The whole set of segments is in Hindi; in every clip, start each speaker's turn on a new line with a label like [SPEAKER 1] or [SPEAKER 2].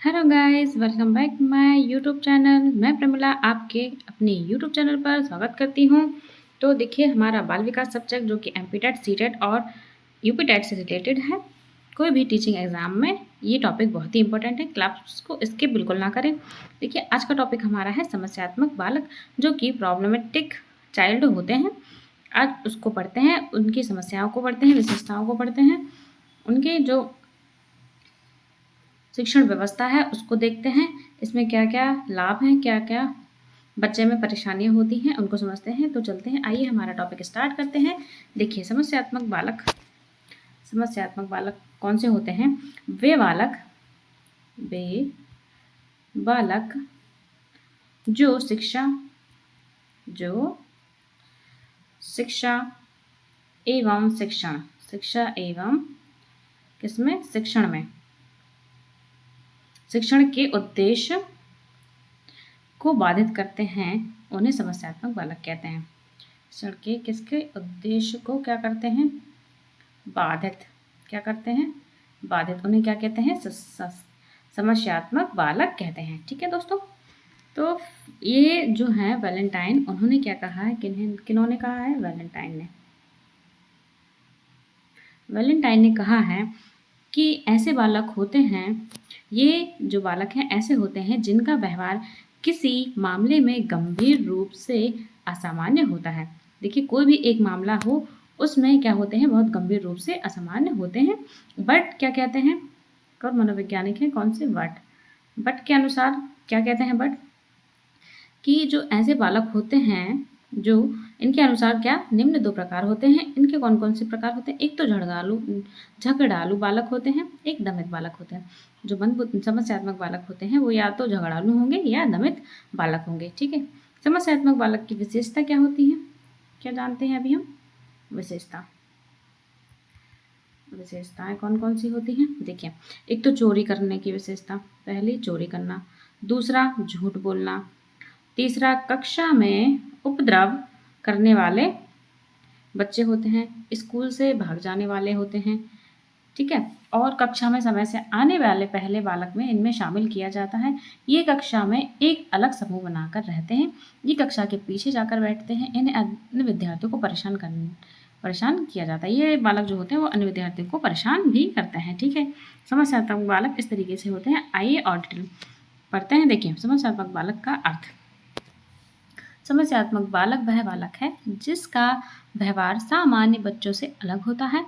[SPEAKER 1] Hello guys, welcome back my YouTube channel. मैं प्रमिला आपके अपने यूट्यूब चैनल पर स्वागत करती हूँ। तो देखिए, हमारा बाल विकास सब्जेक्ट जो कि एमपीटेट, सीटेट और यूपीटेट से रिलेटेड है। कोई भी टीचिंग एग्जाम में ये टॉपिक बहुत ही इंपॉर्टेंट है, क्लास को स्किप बिल्कुल ना करें। देखिए, आज का टॉपिक हमारा है समस्यात्मक बालक, जो कि प्रॉब्लमेटिक चाइल्ड होते हैं। आज उसको पढ़ते हैं, उनकी समस्याओं को पढ़ते हैं, विशेषताओं को पढ़ते हैं, उनके जो शिक्षण व्यवस्था है उसको देखते हैं। इसमें क्या क्या लाभ हैं, क्या क्या बच्चे में परेशानियां होती हैं, उनको समझते हैं। तो चलते हैं, आइए हमारा टॉपिक स्टार्ट करते हैं। देखिए, समस्यात्मक बालक कौन से होते हैं? वे बालक जो जो शिक्षा एवं शिक्षा एवं किसमें शिक्षण में शिक्षण के उद्देश्य को बाधित करते हैं, उन्हें समस्यात्मक बालक कहते हैं। शिक्षण के किसके उद्देश्य को क्या करते हैं? बाधित। क्या करते हैं? बाधित। उन्हें क्या कहते हैं? समस्यात्मक बालक कहते हैं। ठीक है दोस्तों, तो ये जो है वैलेंटाइन, उन्होंने क्या कहा है? किन्होंने कहा है? वैलेंटाइन ने कहा है कि ऐसे बालक होते हैं, ये जो बालक हैं ऐसे होते हैं जिनका व्यवहार किसी मामले में गंभीर रूप से असामान्य होता है। देखिए, कोई भी एक मामला हो, उसमें क्या होते हैं? बहुत गंभीर रूप से असामान्य होते हैं। बट क्या कहते हैं? कौन मनोवैज्ञानिक है? कौन से? बट के अनुसार क्या कहते हैं? बट कि जो ऐसे बालक होते हैं, जो इनके अनुसार क्या निम्न दो प्रकार होते हैं। इनके कौन कौन से प्रकार होते हैं? एक तो झगड़ालू बालक होते हैं, एक दमित बालक होते हैं। जो समस्यात्मक बालक होते हैं वो या तो झगड़ालू होंगे या दमित बालक होंगे। ठीक है, समस्यात्मक बालक की विशेषता क्या होती है? क्या जानते हैं अभी हम? विशेषताएं कौन कौन सी होती हैं? देखिए, एक तो चोरी करने की विशेषता। पहली, चोरी करना। दूसरा, झूठ बोलना। तीसरा, कक्षा में उपद्रव करने वाले बच्चे होते हैं, स्कूल से भाग जाने वाले होते हैं। ठीक है, और कक्षा में समय से आने वाले पहले बालक में इनमें शामिल किया जाता है। ये कक्षा में एक अलग समूह बनाकर रहते हैं। ये कक्षा के पीछे जाकर बैठते हैं। इन अन्य विद्यार्थियों को परेशान किया जाता है। ये बालक जो होते हैं वो अन्य विद्यार्थियों को परेशान भी करते हैं। ठीक है, समस्यात्मक बालक इस तरीके से होते हैं। आइए और डिटेल पढ़ते हैं। देखिए, समस्यात्मक बालक का अर्थ। समस्यात्मक बालक वह बालक है जिसका व्यवहार सामान्य बच्चों से अलग होता है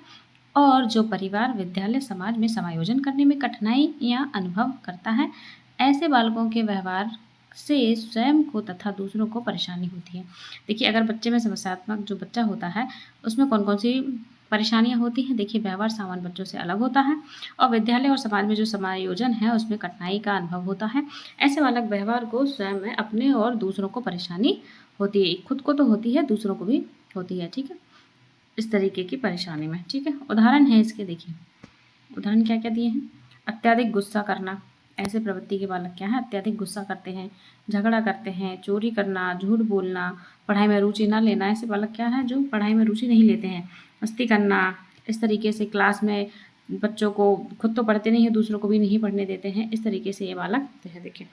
[SPEAKER 1] और जो परिवार, विद्यालय, समाज में समायोजन करने में कठिनाई या अनुभव करता है। ऐसे बालकों के व्यवहार से स्वयं को तथा दूसरों को परेशानी होती है। देखिए, अगर बच्चे में समस्यात्मक जो बच्चा होता है उसमें कौन कौन सी परेशानियां होती हैं? देखिए, व्यवहार सामान्य बच्चों से अलग होता है और विद्यालय और समाज में जो समायोजन है उसमें कठिनाई का अनुभव होता है। ऐसे बालक व्यवहार को स्वयं में अपने और दूसरों को परेशानी होती है। खुद को तो होती है, दूसरों को भी होती है। ठीक है, इस तरीके की परेशानी में। ठीक है, उदाहरण है इसके। देखिए, उदाहरण क्या क्या दिए हैं? अत्यधिक गुस्सा करना। ऐसे प्रवृत्ति के बालक क्या है? अत्यधिक गुस्सा करते हैं, झगड़ा करते हैं, चोरी करना, झूठ बोलना, पढ़ाई में रुचि ना लेना। ऐसे बालक क्या है? जो पढ़ाई में रुचि नहीं लेते हैं। मस्ती करना, इस तरीके से क्लास में बच्चों को, खुद तो पढ़ते नहीं है, दूसरों को भी नहीं पढ़ने देते हैं। इस तरीके से ये बालक है। देखिए,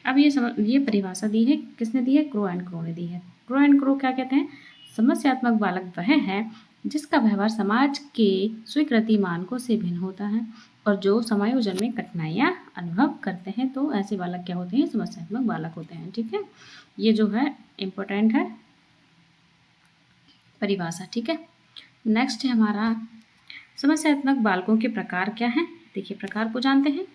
[SPEAKER 1] अब ये परिभाषा दी है, किसने दी है? क्रो एंड क्रो ने दी है। क्रो एंड क्रो क्या कहते हैं? समस्यात्मक बालक वह है जिसका व्यवहार समाज के स्वीकृति मानकों से भिन्न होता है और जो समायोजन में कठिनाइयाँ अनुभव करते हैं। तो ऐसे बालक क्या होते हैं? समस्यात्मक बालक होते हैं। ठीक है, ये जो है इम्पोर्टेंट है परिभाषा। ठीक है, नेक्स्ट है हमारा समस्यात्मक बालकों के प्रकार क्या हैं? देखिए, प्रकार को जानते हैं।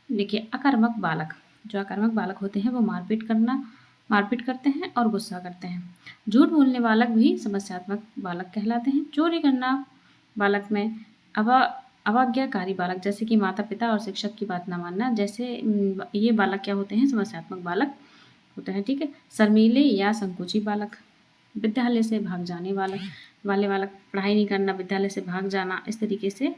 [SPEAKER 1] देखिए, आक्रामक बालक। जो आक्रामक बालक होते हैं वो मारपीट करते हैं और गुस्सा करते हैं। झूठ बोलने बालक भी समस्यात्मक बालक कहलाते हैं। चोरी करना बालक में अवज्ञाकारी बालक, जैसे कि माता पिता और शिक्षक की बात न मानना, जैसे ये बालक क्या होते हैं? समस्यात्मक बालक होते हैं। ठीक है, शर्मीले या संकोची बालक, विद्यालय से भाग जाने वाले बालक, पढ़ाई नहीं करना, विद्यालय से भाग जाना, इस तरीके से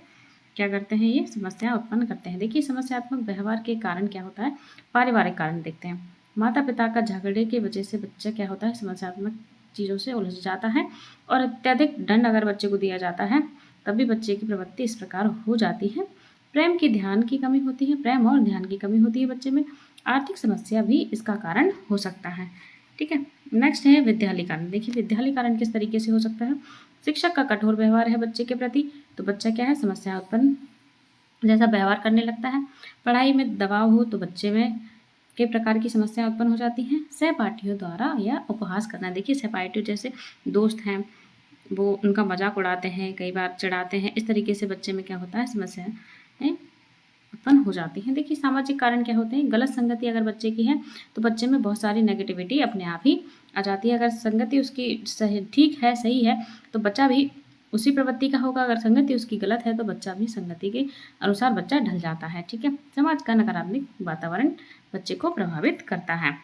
[SPEAKER 1] क्या करते हैं? ये समस्या उत्पन्न करते हैं। देखिए, समस्यात्मक व्यवहार के कारण क्या होता है? पारिवारिक कारण देखते हैं। माता पिता का झगड़े की वजह से बच्चा क्या होता है? समस्यात्मक चीज़ों से उलझ जाता है और अत्यधिक दंड अगर बच्चे को दिया जाता है तब भी बच्चे की प्रवृत्ति इस प्रकार हो जाती है। प्रेम की ध्यान की कमी होती है, प्रेम और ध्यान की कमी होती है बच्चे में। आर्थिक समस्या भी इसका कारण हो सकता है। ठीक है, नेक्स्ट है विद्यालय कारण। देखिए विद्यालय कारण किस तरीके से हो सकता है। शिक्षक का कठोर व्यवहार है बच्चे के प्रति, तो बच्चा क्या है, समस्या उत्पन्न जैसा व्यवहार करने लगता है। पढ़ाई में दबाव हो तो बच्चे में कई प्रकार की समस्याएं उत्पन्न हो जाती हैं। सहपाठियों द्वारा या उपहास करना। देखिए सहपाठी जैसे दोस्त हैं, वो उनका मजाक उड़ाते हैं, कई बार चिढ़ाते हैं, इस तरीके से बच्चे में क्या होता है, समस्याएं उत्पन्न हो जाती हैं। देखिए सामाजिक कारण क्या होते हैं। गलत संगति अगर बच्चे की है तो बच्चे में बहुत सारी नेगेटिविटी अपने आप ही आ जाती है। अगर संगति उसकी सही ठीक है, सही है, तो बच्चा भी उसी प्रवृत्ति का होगा। अगर संगति उसकी गलत है तो बच्चा भी संगति के अनुसार बच्चा ढल जाता है। ठीक है, समाज का नकारात्मक वातावरण बच्चे को प्रभावित करता है।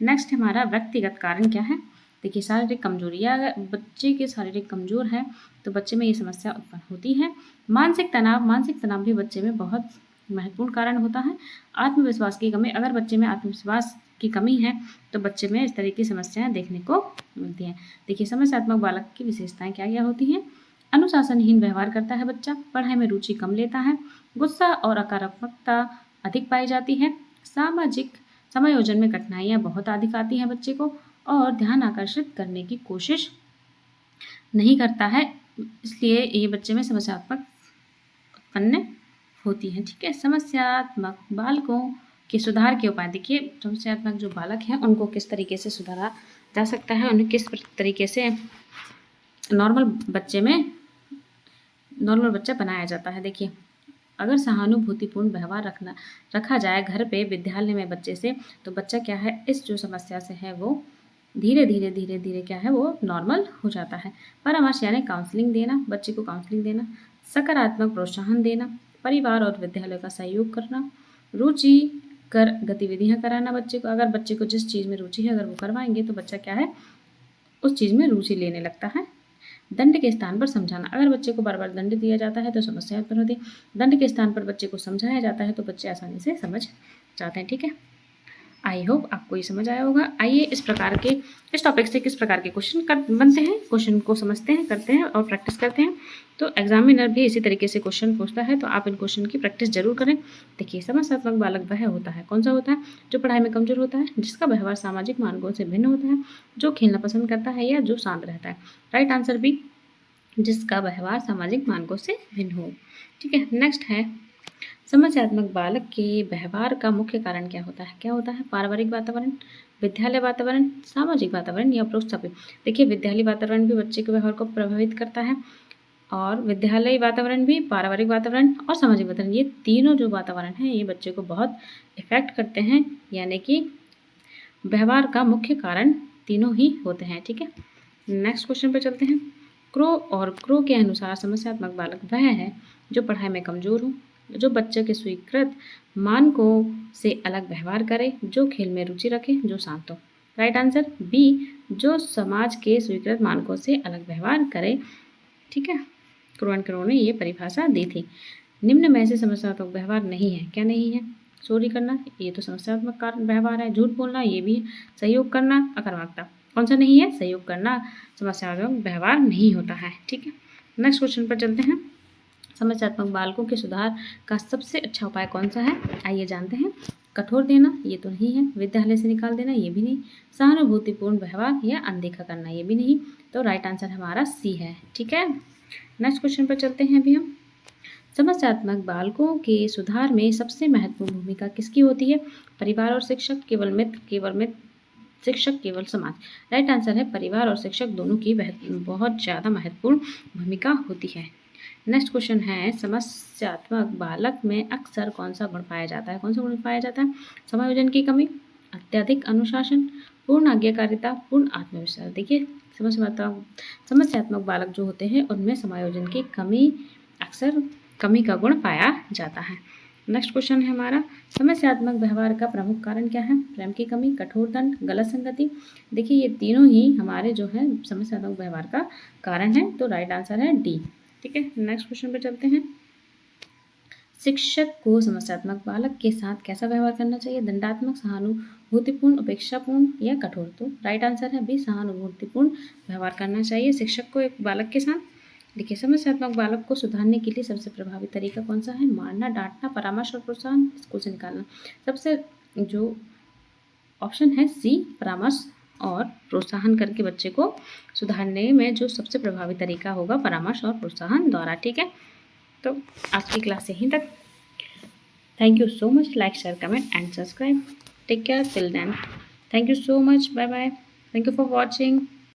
[SPEAKER 1] नेक्स्ट हमारा व्यक्तिगत कारण क्या है। देखिए शारीरिक कमजोरी, या अगर बच्चे के शारीरिक कमजोर है तो बच्चे में ये समस्या उत्पन्न होती है। मानसिक तनाव भी बच्चे में बहुत महत्वपूर्ण कारण होता है। आत्मविश्वास की कमी, अगर बच्चे में आत्मविश्वास की कमी है तो बच्चे में इस तरह की समस्याएं देखने को मिलती हैं। देखिए समस्यात्मक बालक की विशेषताएं क्या क्या होती हैं। अनुशासनहीन व्यवहार करता है बच्चा, पढ़ाई में रुचि कम लेता है, गुस्सा और नकारात्मकता अधिक पाई जाती है, सामाजिक समायोजन में कठिनाइयाँ बहुत अधिक आती हैं बच्चे को, और ध्यान आकर्षित करने की कोशिश नहीं करता है, इसलिए ये बच्चे में समस्यात्मक उत्पन्न होती है। ठीक है, समस्यात्मक बालकों के सुधार के उपाय। देखिए समस्यात्मक जो बालक हैं उनको किस तरीके से सुधारा जा सकता है, उन्हें किस तरीके से नॉर्मल बच्चा बनाया जाता है। देखिए अगर सहानुभूतिपूर्ण व्यवहार रखा जाए घर पे, विद्यालय में बच्चे से, तो बच्चा क्या है, इस जो समस्या से है वो धीरे धीरे क्या है, वो नॉर्मल हो जाता है। परामर्श यानी काउंसलिंग देना, बच्चे को काउंसलिंग देना, सकारात्मक प्रोत्साहन देना, परिवार और विद्यालय का सहयोग करना, रुचि कर गतिविधियां कराना बच्चे को। अगर बच्चे को जिस चीज़ में रुचि है अगर वो करवाएंगे तो बच्चा क्या है, उस चीज़ में रुचि लेने लगता है। दंड के स्थान पर समझाना, अगर बच्चे को बार बार दंड दिया जाता है तो समस्या उत्पन्न होती है। दंड के स्थान पर बच्चे को समझाया जाता है तो बच्चे आसानी से समझ जाते हैं। ठीक है, आई होप आपको ये समझ आया होगा। आइए इस टॉपिक से किस प्रकार के क्वेश्चन बनते हैं, क्वेश्चन को समझते हैं, करते हैं और प्रैक्टिस करते हैं। तो एग्जामिनर भी इसी तरीके से क्वेश्चन पूछता है, तो आप इन क्वेश्चन की प्रैक्टिस जरूर करें। देखिए समस्यात्मक बालक वह होता है, कौन सा होता है, जो पढ़ाई में कमजोर होता है, जिसका व्यवहार सामाजिक मानकों से भिन्न होता है, जो खेलना पसंद करता है या जो शांत रहता है। राइट आंसर बी, जिसका व्यवहार सामाजिक मानकों से भिन्न हो। ठीक है, नेक्स्ट है समस्यात्मक बालक के व्यवहार का मुख्य कारण क्या होता है। क्या होता है, पारिवारिक वातावरण, विद्यालय वातावरण, सामाजिक वातावरण या उपरोक्त सभी। देखिए विद्यालय वातावरण भी बच्चे के व्यवहार को प्रभावित करता है, और विद्यालय वातावरण भी, पारिवारिक वातावरण और सामाजिक वातावरण, ये तीनों जो वातावरण हैं ये बच्चे को बहुत इफेक्ट करते हैं, यानी कि व्यवहार का मुख्य कारण तीनों ही होते हैं। ठीक है, नेक्स्ट क्वेश्चन पर चलते हैं। क्रो के अनुसार समस्यात्मक बालक वह है जो पढ़ाई में कमजोर हो, जो बच्चे के स्वीकृत मानकों से अलग व्यवहार करे, जो खेल में रुचि रखे, जो शांत हो। राइट आंसर बी, जो समाज के स्वीकृत मानकों से अलग व्यवहार करे। ठीक है, क्रो ने ये परिभाषा दी थी। निम्न में से समस्यात्मक व्यवहार नहीं है, क्या नहीं है, चोरी करना, ये तो समस्यात्मक कारण व्यवहार है, झूठ बोलना ये भी, सहयोग करना, आक्रामकता, कौन सा नहीं है, सहयोग करना समस्यात्मक व्यवहार नहीं होता है। ठीक है, नेक्स्ट क्वेश्चन पर चलते हैं। समस्यात्मक बालकों के सुधार का सबसे अच्छा उपाय कौन सा है, आइए जानते हैं। कठोर देना, ये तो नहीं है, विद्यालय से निकाल देना, ये भी नहीं, सहानुभूतिपूर्ण व्यवहार या अनदेखा करना, ये भी नहीं, तो राइट आंसर हमारा सी है। ठीक है, नेक्स्ट क्वेश्चन पर चलते हैं अभी हम। समस्यात्मक बालकों के सुधार में सबसे महत्वपूर्ण भूमिका किसकी होती है, परिवार और शिक्षक, केवल मित्र, शिक्षक, केवल समाज। राइट आंसर है परिवार और शिक्षक दोनों की बहुत ज़्यादा महत्वपूर्ण भूमिका होती है। नेक्स्ट क्वेश्चन है, समस्यात्मक बालक में अक्सर कौन सा गुण पाया जाता है, कौन सा गुण पाया जाता है, समायोजन की कमी, अत्यधिक अनुशासन, पूर्ण आज्ञाकारिता, पूर्ण आत्मविश्वास। देखिए समस्यात्मक बालक जो होते हैं उनमें समायोजन की कमी, अक्सर कमी का गुण पाया जाता है। नेक्स्ट क्वेश्चन है हमारा, समस्यात्मक व्यवहार का प्रमुख कारण क्या है, प्रेम की कमी, कठोर दंड, गलत संगति। देखिए ये तीनों ही हमारे जो है समस्यात्मक व्यवहार का कारण है, तो राइट आंसर है डी। ठीक है, नेक्स्ट क्वेश्चन पर चलते हैं। शिक्षक को समस्यात्मक बालक के साथ कैसा व्यवहार करना चाहिए, दंडात्मक, सहानुभूतिपूर्ण, उपेक्षापूर्ण या कठोर। तो राइट आंसर है बी, सहानुभूतिपूर्ण व्यवहार करना चाहिए शिक्षक को एक बालक के साथ। देखिए, समस्यात्मक बालक को सुधारने के लिए सबसे प्रभावी तरीका कौन सा है? मारना, डांटना, परामर्श और प्रोत्साहन, स्कूल से निकालना। सबसे जो ऑप्शन है सी, परामर्श और प्रोत्साहन करके बच्चे को सुधारने में जो सबसे प्रभावी तरीका होगा परामर्श और प्रोत्साहन द्वारा। ठीक है, तो आज की क्लास यहीं तक। Thank you so much. Like, share, comment and subscribe. Take care till then. Thank you so much. Bye bye. Thank you for watching.